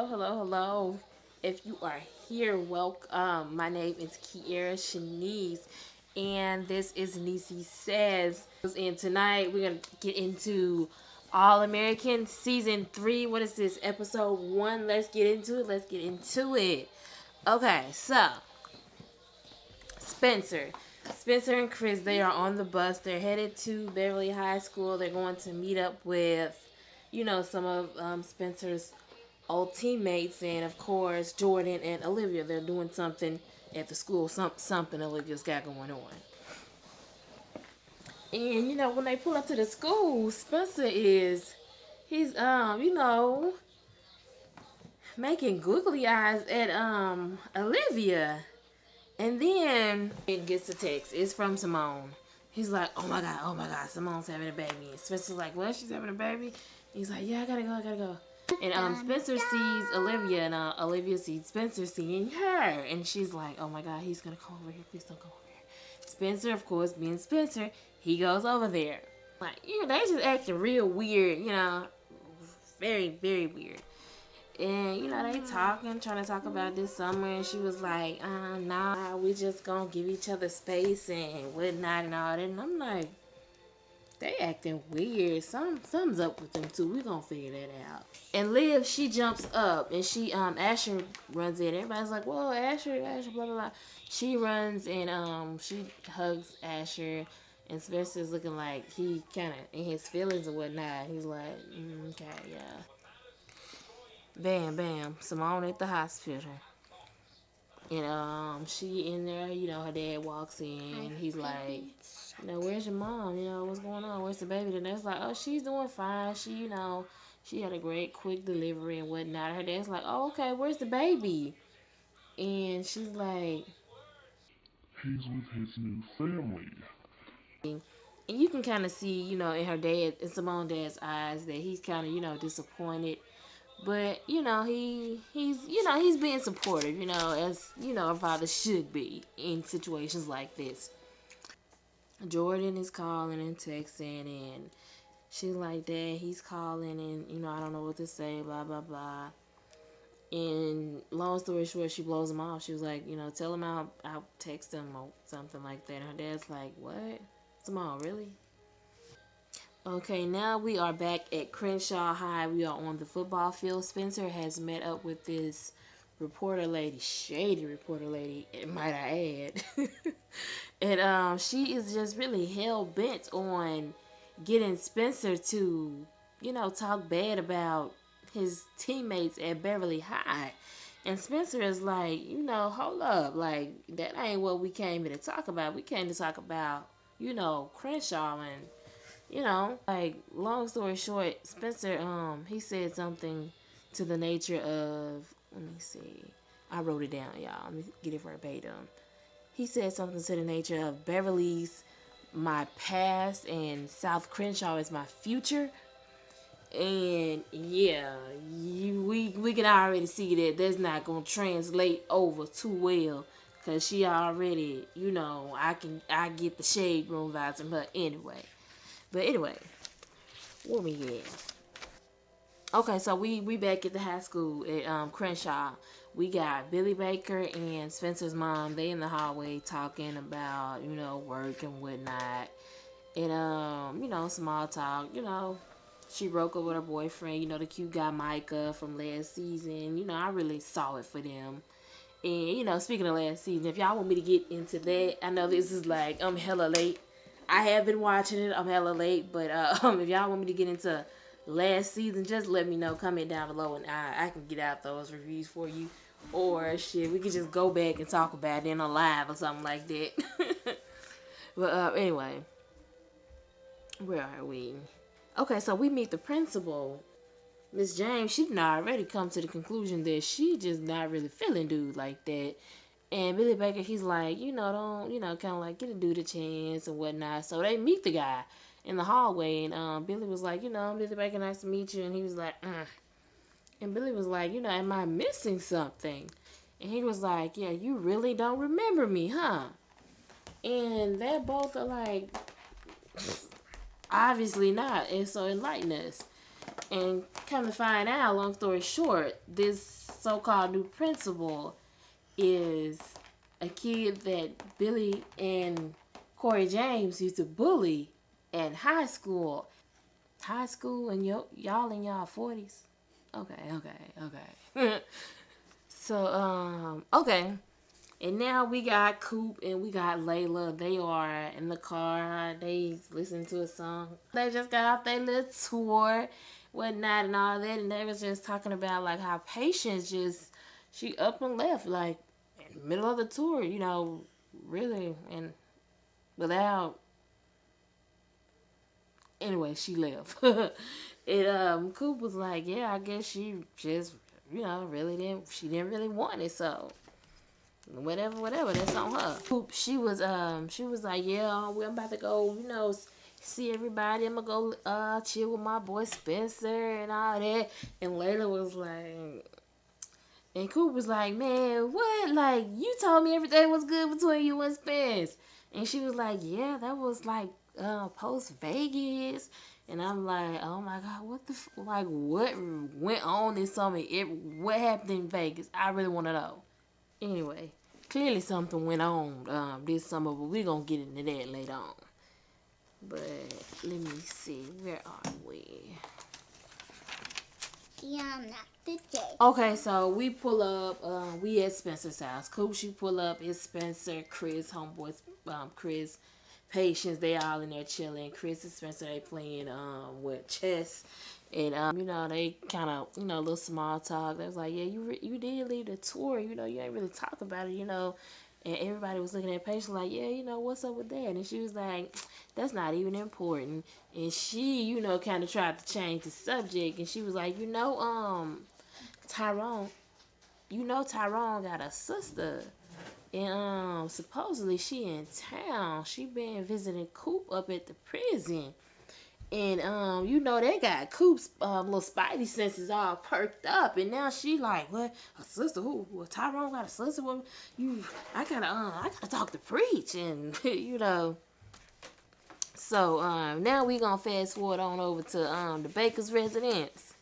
hello. If you are here, welcome. My name is Kiera Shanice, and this is Nisi Says. And tonight we're gonna get into All American Season 3. What is this? Episode 1. Let's get into it. Okay, so Spencer. Spencer and Chris, they are on the bus. They're headed to Beverly High School. They're going to meet up with, some of Spencer's old teammates, and of course Jordan and Olivia. They're doing something at the school, something Olivia's got going on. And when they pull up to the school, Spencer he's making googly eyes at Olivia. And then it gets a text. It's from Simone. He's like, oh my god, Simone's having a baby. And Spencer's like, what? She's having a baby? He's like, yeah, I gotta go. And Spencer sees Olivia, and Olivia sees Spencer seeing her. And she's like, oh my god, he's gonna come over here. Please don't go over here. Spencer, of course, being Spencer, he goes over there. Like, they just acting real weird, very, very weird. And, they trying to talk about this summer, and she was like, nah, we just gonna give each other space and whatnot and all that. And I'm like, they acting weird. Something's up with them too. We gonna figure that out. And Liv, she jumps up, and Asher runs in. Everybody's like, whoa, Asher, blah, blah, blah. She runs, and, she hugs Asher, and Spencer's looking like he kind of in his feelings or whatnot. He's like, okay, yeah. Bam, Simone at the hospital. And she in there, her dad walks in. He's like, where's your mom? What's going on? Where's the baby? And it's like, oh, she's doing fine. She had a great quick delivery and whatnot. Her dad's like, oh, okay, where's the baby? And she's like, he's with his new family. And you can kind of see, in her dad, in Simone's dad's eyes, that he's kind of, disappointed. But, he's being supportive, as, a father should be in situations like this. Jordan is calling and texting, and she's like, Dad, he's calling, and, I don't know what to say, blah, blah, blah. And long story short, she blows him off. She was like, tell him I'll text him or something like that. And her dad's like, what? Simone, really? Okay, now we are back at Crenshaw High. We are on the football field. Spencer has met up with this reporter lady, shady reporter lady, might I add. And she is just really hell bent on getting Spencer to, talk bad about his teammates at Beverly High. And Spencer is like, hold up, like that ain't what we came here to talk about. We came to talk about, Crenshaw. And like, long story short, Spencer, he said something to the nature of, let me see, I wrote it down, y'all, let me get it verbatim. He said something to the nature of Beverly's my past and South Crenshaw is my future. And yeah, we can already see that that's not gonna translate over too well, cause she already, I get the shade room vibes from her anyway. But anyway, where we at? Okay, so we back at the high school at Crenshaw. We got Billy Baker and Spencer's mom. They in the hallway talking about, work and whatnot. And small talk, she broke up with her boyfriend, the cute guy Micah from last season. I really saw it for them. And, speaking of last season, if y'all want me to get into that, I know this is like, I'm hella late. I have been watching it. I'm hella late, but if y'all want me to get into last season, just let me know. Comment down below, and I can get out those reviews for you. Or shit, we could just go back and talk about it in a live or something like that. But anyway, where are we? Okay, so we meet the principal, Miss James. She did already come to the conclusion that she just not really feeling dude like that. And Billy Baker, he's like, don't, kind of like get a dude a chance and whatnot. So they meet the guy in the hallway, and Billy was like, Billy Baker, nice to meet you. And he was like, And Billy was like, am I missing something? And he was like, yeah, you really don't remember me, huh? And they both are like, obviously not. And so enlighten us. And come to find out, long story short, this so-called new principal is a kid that Billy and Corey James used to bully in high school. High school and y'all in y'all 40s. Okay. So, okay. And now we got Coop and we got Layla. They are in the car. They listening to a song. They just got off their little tour, whatnot, and all that. And they was just talking about like how Patience she up and left like in the middle of the tour, really, and without. Anyway, she left. And Coop was like, yeah, I guess she just really didn't really want it, so. Whatever, that's on her. She was like, yeah, we're about to go, see everybody. I'm gonna go chill with my boy Spencer and all that. And Layla was like, and Coop was like, man, what? Like, you told me everything was good between you and Spence. And she was like, yeah, that was like post Vegas. And I'm like, oh my God, what went on in summer? What happened in Vegas? I really want to know. Anyway, clearly something went on this summer, but we're going to get into that later on. But let me see, where are we? Yeah, not today. Okay, so we pull up, we at Spencer's house. Coop, she pull up, it's Spencer, Chris, homeboys, Chris, Patience, they all in there chilling. Chris and Spencer, they playing with chess. And, they kind of, a little small talk. They was like, yeah, you did leave the tour. You ain't really talk about it, And everybody was looking at Patience like, yeah, what's up with that? And she was like, that's not even important. And she, kind of tried to change the subject. And she was like, Tyrone, Tyrone got a sister. And supposedly she in town. She been visiting Coop up at the prison. And they got Coop's little spidey senses all perked up, and now she like, what? A sister? Who? Well, Tyrone got a sister? Well, I gotta talk to Preach, and So now we gonna fast forward on over to the Baker's residence.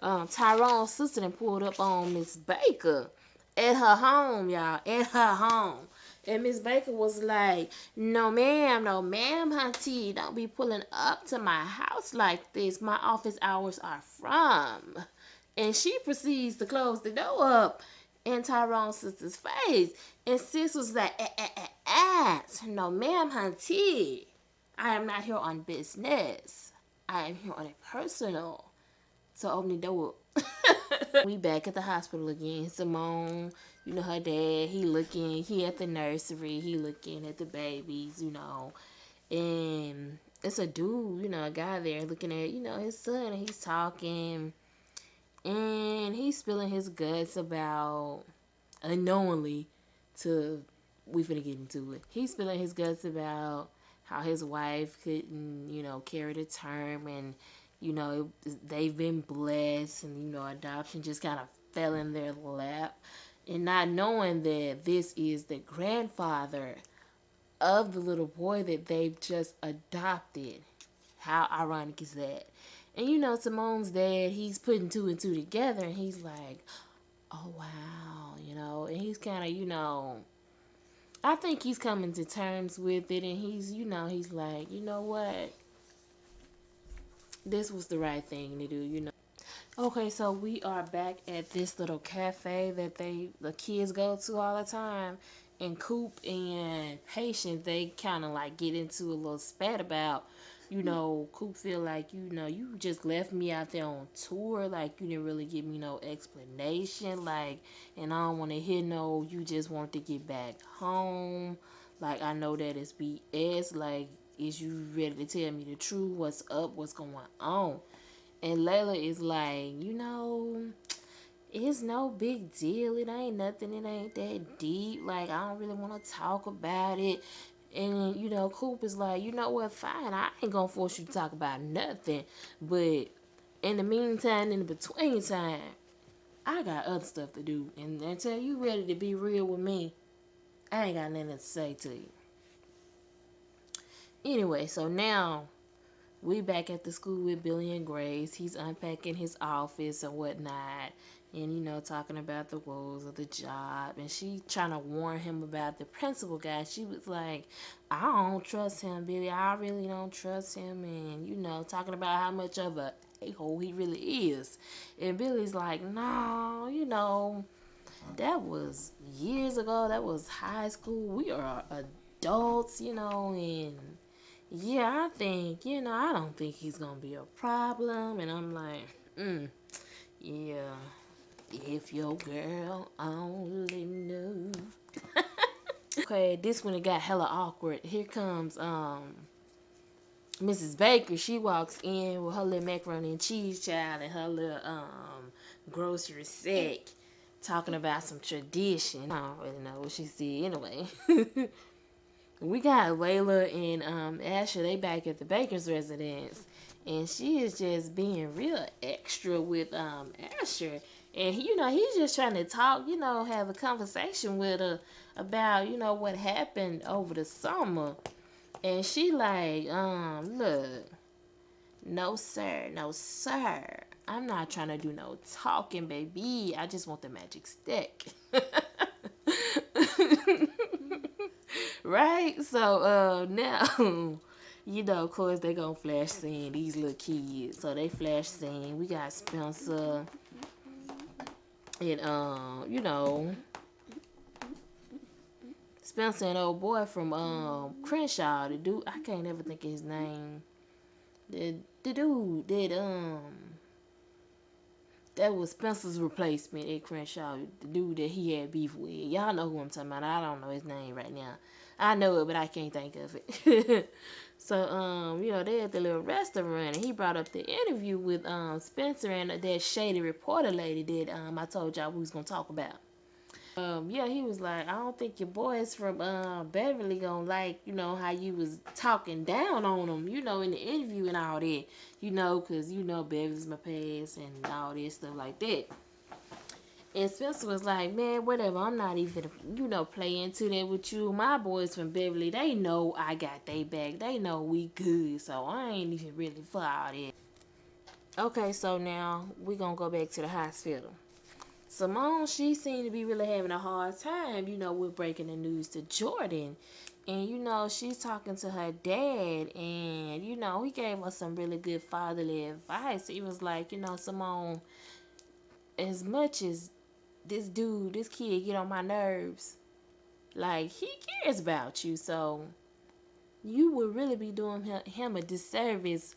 Tyrone's sister done pulled up on Miss Baker at her home, y'all, at her home. And Miss Baker was like, no ma'am, hunty, don't be pulling up to my house like this. My office hours are from. And she proceeds to close the door up in Tyrone's sister's face. And sis was like, no ma'am, hunty, I am not here on business. I am here on a personal. So open the door. We back at the hospital again. Simone, her dad, he at the nursery, he looking at the babies, and it's a dude, a guy there looking at, his son, and he's talking, and he's spilling his guts about, unknowingly, we finna get into it, he's spilling his guts about how his wife couldn't, carry the term, and they've been blessed, and adoption just kind of fell in their lap, and not knowing that this is the grandfather of the little boy that they've just adopted. How ironic is that? And Simone's dad, he's putting two and two together, and he's like, oh wow, and he's kind of, I think he's coming to terms with it, and he's like, you know what? This was the right thing to do, Okay, so we are back at this little cafe that the kids go to all the time. And Coop and Patience, they kind of like get into a little spat about, Coop feel like, you just left me out there on tour. Like, you didn't really give me no explanation. Like, and I don't want to hear no, you just want to get back home. Like, I know that it's BS. Like, is you ready to tell me the truth? What's up? What's going on? And Layla is like, it's no big deal. It ain't nothing. It ain't that deep. Like, I don't really want to talk about it. And, Coop is like, you know what? Fine. I ain't going to force you to talk about nothing. But in the meantime, in the between time, I got other stuff to do. And until you ready to be real with me, I ain't got nothing to say to you. Anyway, so now we back at the school with Billy and Grace. He's unpacking his office and whatnot. And, talking about the woes of the job. And she trying to warn him about the principal guy. She was like, I don't trust him, Billy. I really don't trust him. And, talking about how much of a a-hole he really is. And Billy's like, no, that was years ago. That was high school. We are adults, and yeah, I think, I don't think he's gonna be a problem. And I'm like, yeah, if your girl only knew. Okay, this one it got hella awkward. Here comes Mrs. Baker. She walks in with her little macaroni and cheese child and her little grocery sack, talking about some tradition. I don't really know what she said anyway. We got Layla and Asher. They back at the Baker's residence, and she is just being real extra with Asher. And he's just trying to talk, have a conversation with her about, what happened over the summer. And she like, look, no sir, no sir. I'm not trying to do no talking, baby. I just want the magic stick. Right? So now of course they gonna flash scene these little kids. So they flash scene. We got Spencer and Spencer and old boy from Crenshaw, the dude I can't ever think of his name. The dude that was Spencer's replacement at Crenshaw, the dude that he had beef with. Y'all know who I'm talking about. I don't know his name right now. I know it, but I can't think of it. So, they at the little restaurant, and he brought up the interview with Spencer and that shady reporter lady that I told y'all we was gonna talk about. Yeah, he was like, I don't think your boys from Beverly gonna like, how you was talking down on them, in the interview and all that, because, Beverly's my past and all this stuff like that. And Spencer was like, man, whatever, I'm not even, play into that with you. My boys from Beverly, they know I got they back. They know we good, so I ain't even really for all that. Okay, so now we gonna go back to the hospital. Simone, she seemed to be really having a hard time, with breaking the news to Jordan. And, she's talking to her dad, and, he gave her some really good fatherly advice. He was like, Simone, as much as this kid get on my nerves, like, he cares about you, so you would really be doing him a disservice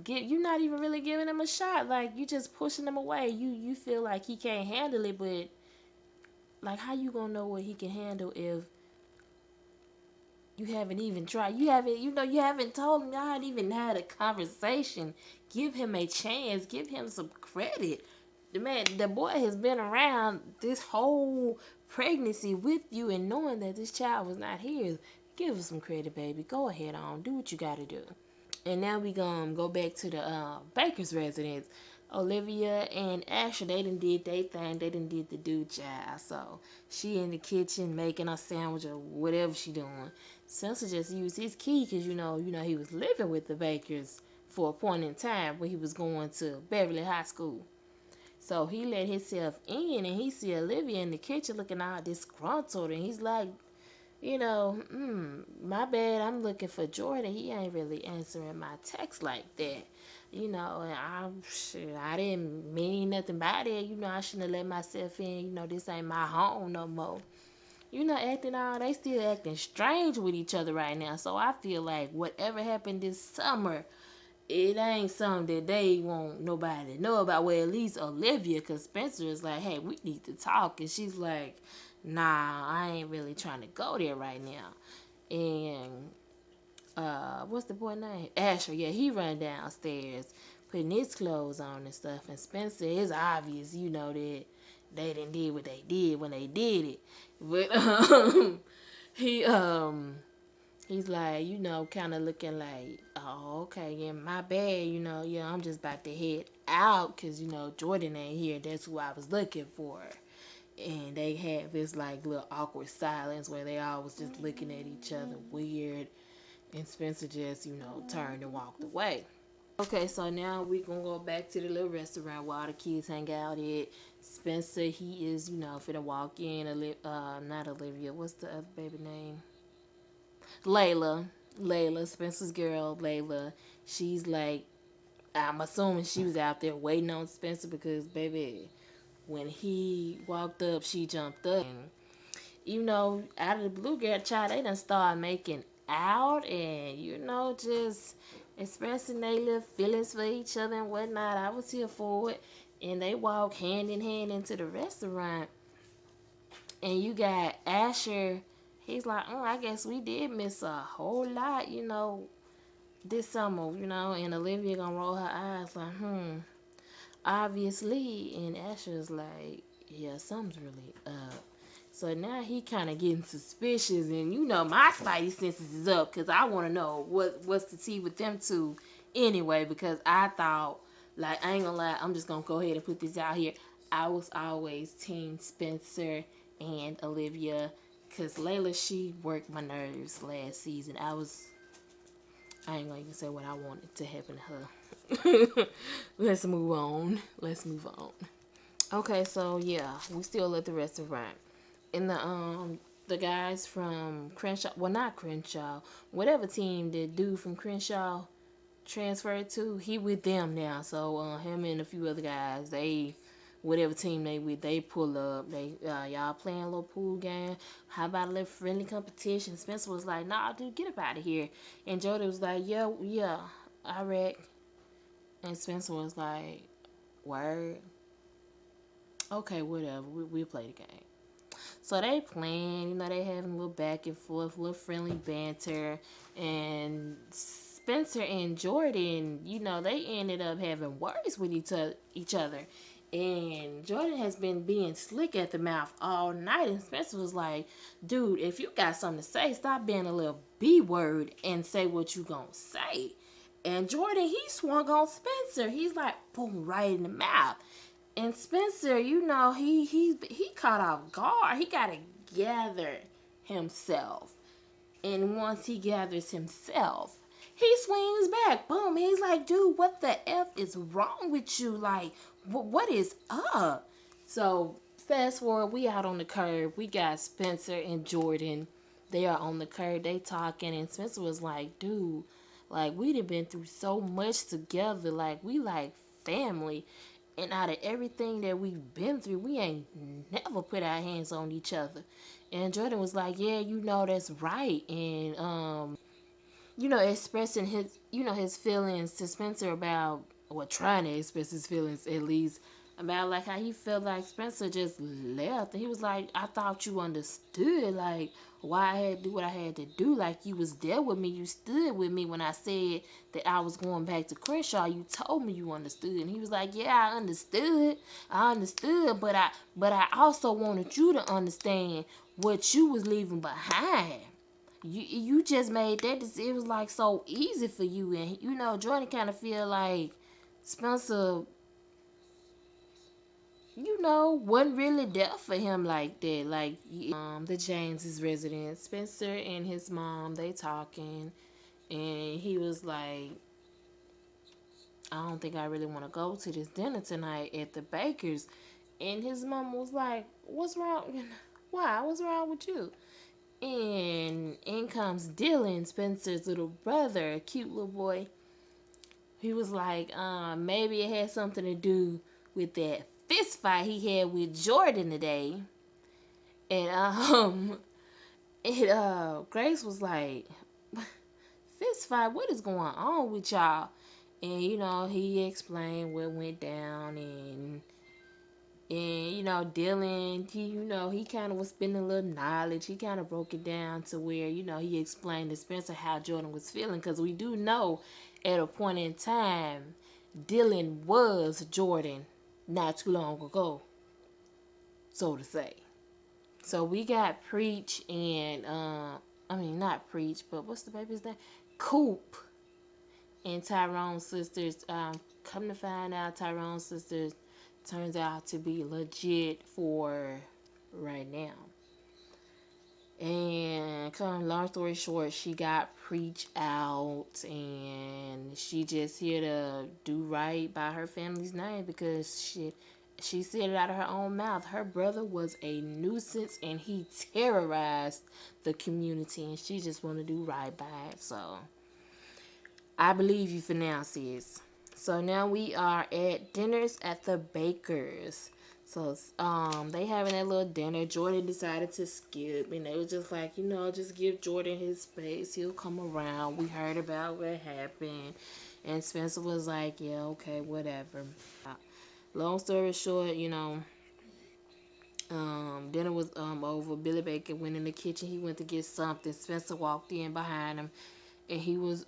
you're not even really giving him a shot. Like, you just pushing him away. You feel like he can't handle it, but like, how you gonna know what he can handle if you haven't even tried? You haven't told him. Y'all haven't even had a conversation. Give him a chance. Give him some credit. The boy has been around this whole pregnancy with you, and knowing that this child was not his. Give him some credit, baby. Go ahead on. Do what you gotta do. And now we gonna go back to the Baker's residence. Olivia and Asher, they done did their thing. They done did the dude job. So she in the kitchen making a sandwich or whatever she doing. Spencer just used his key because he was living with the Bakers for a point in time when he was going to Beverly High School. So he let himself in, and he see Olivia in the kitchen looking all disgruntled, and he's like, my bad, I'm looking for Jordan. He ain't really answering my text like that. And I didn't mean nothing by that. I shouldn't have let myself in. This ain't my home no more. They still acting strange with each other right now. So I feel like whatever happened this summer, it ain't something that they want nobody to know about. Well, at least Olivia, because Spencer is like, hey, we need to talk. And she's like, nah, I ain't really trying to go there right now. And what's the boy name? Asher. Yeah, he run downstairs putting his clothes on and stuff. And Spencer, it's obvious, that they didn't did what they did when they did it. But he's like, kind of looking like, oh, okay, yeah, my bad, yeah, I'm just about to head out because, Jordan ain't here. That's who I was looking for. And they had this, like, little awkward silence where they all was just looking at each other weird. And Spencer just, turned and walked away. Okay, so now we gonna go back to the little restaurant where all the kids hang out at. Spencer, he is, finna walk in. Not Olivia. What's the other baby name? Layla. Layla, Spencer's girl, Layla. She's like, I'm assuming she was out there waiting on Spencer because, baby, when he walked up, she jumped up. And, out of the blue, girl, child, they done start making out and, just expressing their little feelings for each other and whatnot. I was here for it. And they walk hand in hand into the restaurant. And you got Asher. He's like, I guess we did miss a whole lot, this summer, and Olivia gonna roll her eyes like, obviously. And Asher's like, yeah, something's really up. So now he kind of getting suspicious, and my spidey senses is up because I want to know what's the tea with them two anyway. Because I thought, like, I ain't gonna lie, I'm just gonna go ahead and put this out here. I was always team Spencer and Olivia, because Layla, she worked my nerves last season. I ain't gonna even say what I wanted to happen to her. Let's move on. Okay, so yeah, we still at the restaurant. And the guys from Crenshaw, well, not Crenshaw, whatever team the dude from Crenshaw transferred to, he with them now. So him and a few other guys, they, whatever team they with, they pull up. They y'all playing a little pool game. How about a little friendly competition? Spencer was like, nah, dude, get up out of here. And Jody was like, yeah, I wreck. And Spencer was like, word. Okay, whatever. We'll play the game. So they playing, they having a little back and forth, a little friendly banter. And Spencer and Jordan, they ended up having words with each other. And Jordan has been being slick at the mouth all night. And Spencer was like, dude, if you got something to say, stop being a little B-word and say what you gonna say. And Jordan, he swung on Spencer. He's like, boom, right in the mouth. And Spencer, he caught off guard. He got to gather himself. And once he gathers himself, he swings back. Boom. He's like, dude, what the F is wrong with you? Like, what is up? So, fast forward, we out on the curb. We got Spencer and Jordan. They are on the curb. They talking. And Spencer was like, dude, like, we done been through so much together. Like, we like family. And out of everything that we've been through, we ain't never put our hands on each other. And Jordan was like, yeah, that's right. And, expressing his feelings to Spencer about, or trying to express his feelings at least, about like how he felt like Spencer just left. And he was like, I thought you understood, like, why I had to do what I had to do. Like, you was there with me. You stood with me when I said that I was going back to Crenshaw. You told me you understood. And he was like, yeah, I understood, but I also wanted you to understand what you was leaving behind. You just made that. It was like so easy for you. And Jordan kind of feel like Spencer, wasn't really there for him like that. Like, the James's residence, Spencer and his mom, they talking, and he was like, I don't think I really want to go to this dinner tonight at the baker's. And his mom was like, what's wrong? Why? What's wrong with you? And in comes Dylan, Spencer's little brother, a cute little boy. He was like, maybe it had something to do with that fist fight he had with Jordan today. And Grace was like, fist fight? What is going on with y'all? And he explained what went down. And Dylan, he kind of was spending a little knowledge. He kind of broke it down to where, he explained to Spencer how Jordan was feeling. Because we do know at a point in time, Dylan was Jordan not too long ago, so to say. So we got Preach and, not Preach, but what's the baby's name? Coop and Tyrone's sisters. Come to find out, Tyrone's sisters turns out to be legit for right now. And kind of long story short, she got preached out, and she just here to do right by her family's name because she said it out of her own mouth. Her brother was a nuisance and he terrorized the community, and she just want to do right by it. So I believe you for now, sis. So now we are at dinners at the Bakers. So they having that little dinner. Jordan decided to skip, and they was just like, just give Jordan his space. He'll come around. We heard about what happened, and Spencer was like, yeah, okay, whatever. Long story short, dinner was over. Billy Baker went in the kitchen. He went to get something. Spencer walked in behind him, and he was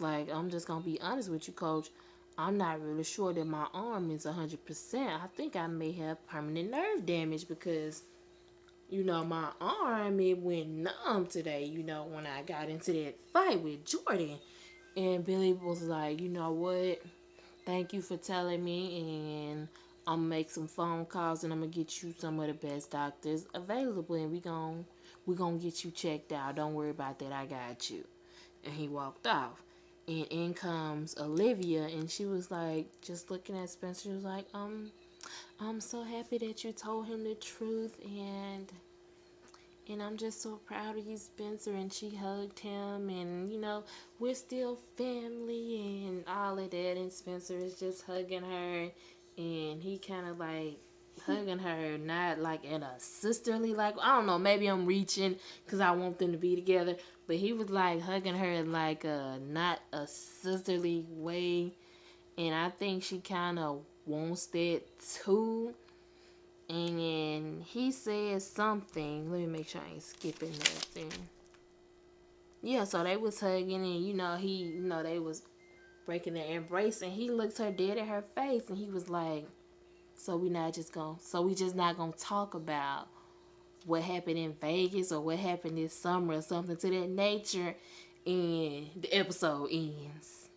like, I'm just gonna be honest with you, Coach. I'm not really sure that my arm is 100%. I think I may have permanent nerve damage because, my arm, it went numb today, when I got into that fight with Jordan. And Billy was like, you know what? Thank you for telling me, and I'm gonna make some phone calls, and I'm gonna get you some of the best doctors available, and we gonna get you checked out. Don't worry about that. I got you. And he walked off. And in comes Olivia, and she was like, just looking at Spencer, she was like, I'm so happy that you told him the truth, and I'm just so proud of you, Spencer. And she hugged him, and we're still family and all of that. And Spencer is just hugging her, and he kind of like hugging her, not like in a sisterly, like, I don't know, maybe I'm reaching because I want them to be together, but he was like hugging her in like a not a sisterly way, and I think she kind of wants that too. And then he said something. Let me make sure I ain't skipping nothing. Yeah, so they was hugging, and they was breaking their embrace, and he looked her dead in her face, and he was like, so we just not gonna talk about what happened in Vegas or what happened this summer or something to that nature, and the episode ends.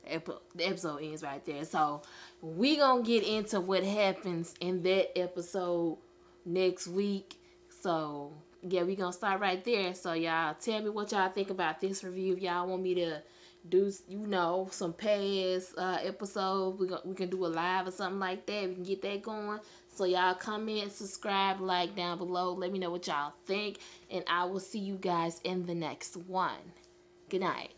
The episode ends right there. So we gonna get into what happens in that episode next week. So yeah, we gonna start right there. So y'all tell me what y'all think about this review. If y'all want me to do some past episodes, we can do a live or something like that. We can get that going. So y'all comment, subscribe, like down below. Let me know what y'all think, and I will see you guys in the next one. Good night.